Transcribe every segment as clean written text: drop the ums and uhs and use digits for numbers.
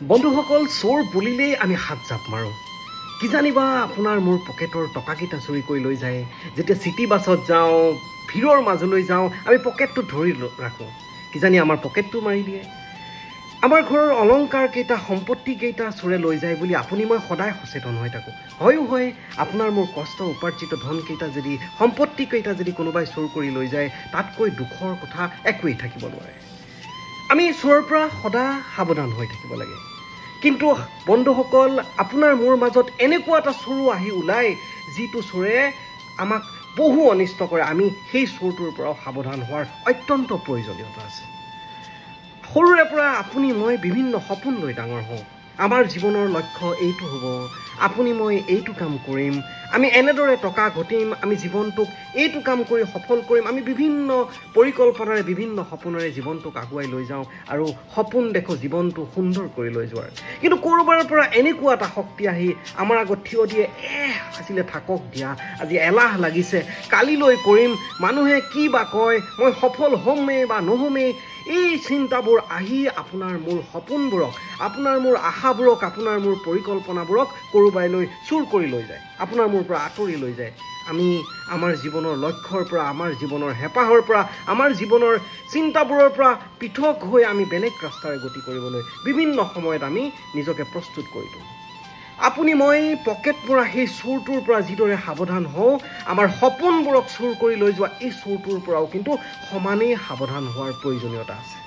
বন্ধুসকল, চোৰ বুলিলেই আমি হাত জাপ মাৰোঁ। কিজানিবা আপোনাৰ মোৰ পকেটৰ টকাকেইটা চুৰি কৰি লৈ যায়। যেতিয়া চিটি বাছত যাওঁ, ভিৰৰ মাজলৈ যাওঁ, আমি পকেটটো ধৰি ৰাখোঁ। কিজানি আমাৰ পকেটটো মাৰি দিয়ে। আমাৰ ঘৰৰ অলংকাৰকেইটা, সম্পত্তিকেইটা চোৰে লৈ যায় বুলি আপুনি মই সদায় সচেতন হৈ থাকোঁ। হয়, আপোনাৰ মোৰ কষ্ট উপাৰ্জিত ধনকেইটা যদি, সম্পত্তিকেইটা যদি কোনোবাই চোৰ কৰি লৈ যায়, তাতকৈ দুখৰ কথা একোৱেই থাকিব নোৱাৰে। আমি চোৰৰ পৰা সদায় সাৱধান হৈ থাকিব লাগে। কিন্তু বন্ধুসকল, আপোনাৰ মোৰ মাজত এনেকুৱা এটা চোৰো আহি ওলায়, যিটো চোৰে আমাক বহু অনিষ্ট কৰে। আমি সেই চোৰটোৰ পৰাও সাৱধান হোৱাৰ অত্যন্ত প্ৰয়োজনীয়তা আছে। সৰুৰে পৰা আপুনি মই বিভিন্ন সপোন লৈ ডাঙৰ হওঁ। আমাৰ জীৱনৰ লক্ষ্য এইটো হ'ব, আপুনি মই এইটো কাম কৰিম, আমি এনেদৰে টকা ঘটিম, আমি জীৱনটোক এইটো কাম কৰি সফল কৰিম। আমি বিভিন্ন পৰিকল্পনাৰে, বিভিন্ন সপোনেৰে জীৱনটোক আগুৱাই লৈ যাওঁ আৰু সপোন দেখোঁ জীৱনটো সুন্দৰ কৰি লৈ যোৱাৰ। কিন্তু ক'ৰবাৰ পৰা এনেকুৱা এটা শক্তি আহি আমাৰ আগত থিয় দিয়ে, আজিলে থাকক দিয়া, আজি এলাহ লাগিছে, কালিলৈ কৰিম, মানুহে কি বা কয়, মই সফল হ'মেই বা নহ'মেই। এই চিন্তাবোৰ আহি আপোনাৰ মোৰ সপোনবোৰক, আপোনাৰ মোৰ আশাবোৰক, আপোনাৰ মোৰ পৰিকল্পনাবোৰক ক'ৰবালৈ চুৰ কৰি লৈ যায়, আপোনাৰ মোৰ পৰা আঁতৰি লৈ যায়। আমি আমাৰ জীৱনৰ লক্ষ্যৰ পৰা, আমাৰ জীৱনৰ হেঁপাহৰ পৰা, আমাৰ জীৱনৰ চিন্তাবোৰৰ পৰা পৃথক হৈ আমি বেলেগ ৰাস্তাৰে গতি কৰিবলৈ বিভিন্ন সময়ত আমি নিজকে প্ৰস্তুত কৰি দিওঁ। আপুনি মই পকেট মৰা সেই চোৰটোৰ পৰা যিদৰে সাৱধান হওঁ, আমাৰ সপোনবোৰক চুৰ কৰি লৈ যোৱা এই চোৰটোৰ পৰাও কিন্তু সমানেই সাৱধান হোৱাৰ প্ৰয়োজনীয়তা আছে।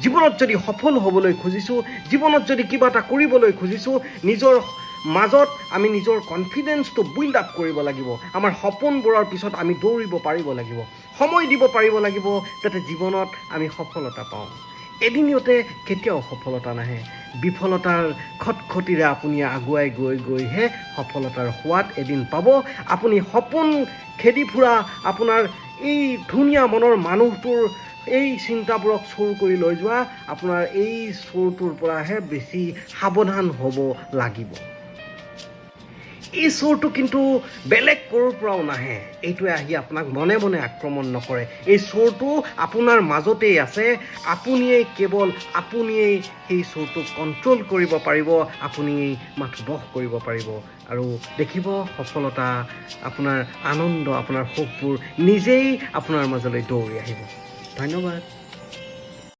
জীৱনত যদি সফল হ'বলৈ খুজিছোঁ, জীৱনত যদি কিবা এটা কৰিবলৈ খুজিছোঁ, নিজৰ মাজত আমি নিজৰ কনফিডেন্সটো বিল্ড আপ কৰিব লাগিব। আমাৰ সপোনবোৰৰ পিছত আমি দৌৰিব পাৰিব লাগিব, সময় দিব পাৰিব লাগিব, যাতে জীৱনত আমি সফলতা পাওঁ। এদিনতে কেতিয়াও সফলতা নাহে। বিফলতাৰ খটখটিৰে আপুনি আগুৱাই গৈহে সফলতাৰ সোৱাদ এদিন পাব। আপুনি সপোন খেদি ফুৰা আপোনাৰ এই ধুনীয়া মনৰ মানুহটোৰ এই চিন্তাবোৰক চুৰ কৰি লৈ যোৱা আপোনাৰ এই চোৰটোৰ পৰাহে বেছি সাৱধান হ'ব লাগিব। এই চোৰটো কিন্তু বেলেগ ক'ৰ পৰাও নাহে। এইটোৱে আহি আপোনাক মনে মনে আক্ৰমণ নকৰে। এই চোৰটো আপোনাৰ মাজতেই আছে। আপুনিয়েই সেই চোৰটোক কণ্ট্ৰল কৰিব পাৰিব, আপুনিয়েই মাথো বশ কৰিব পাৰিব। আৰু দেখিব সফলতা, আপোনাৰ আনন্দ, আপোনাৰ সুখবোৰ নিজেই আপোনাৰ মাজলৈ দৌৰি আহিব। ধন্যবাদ।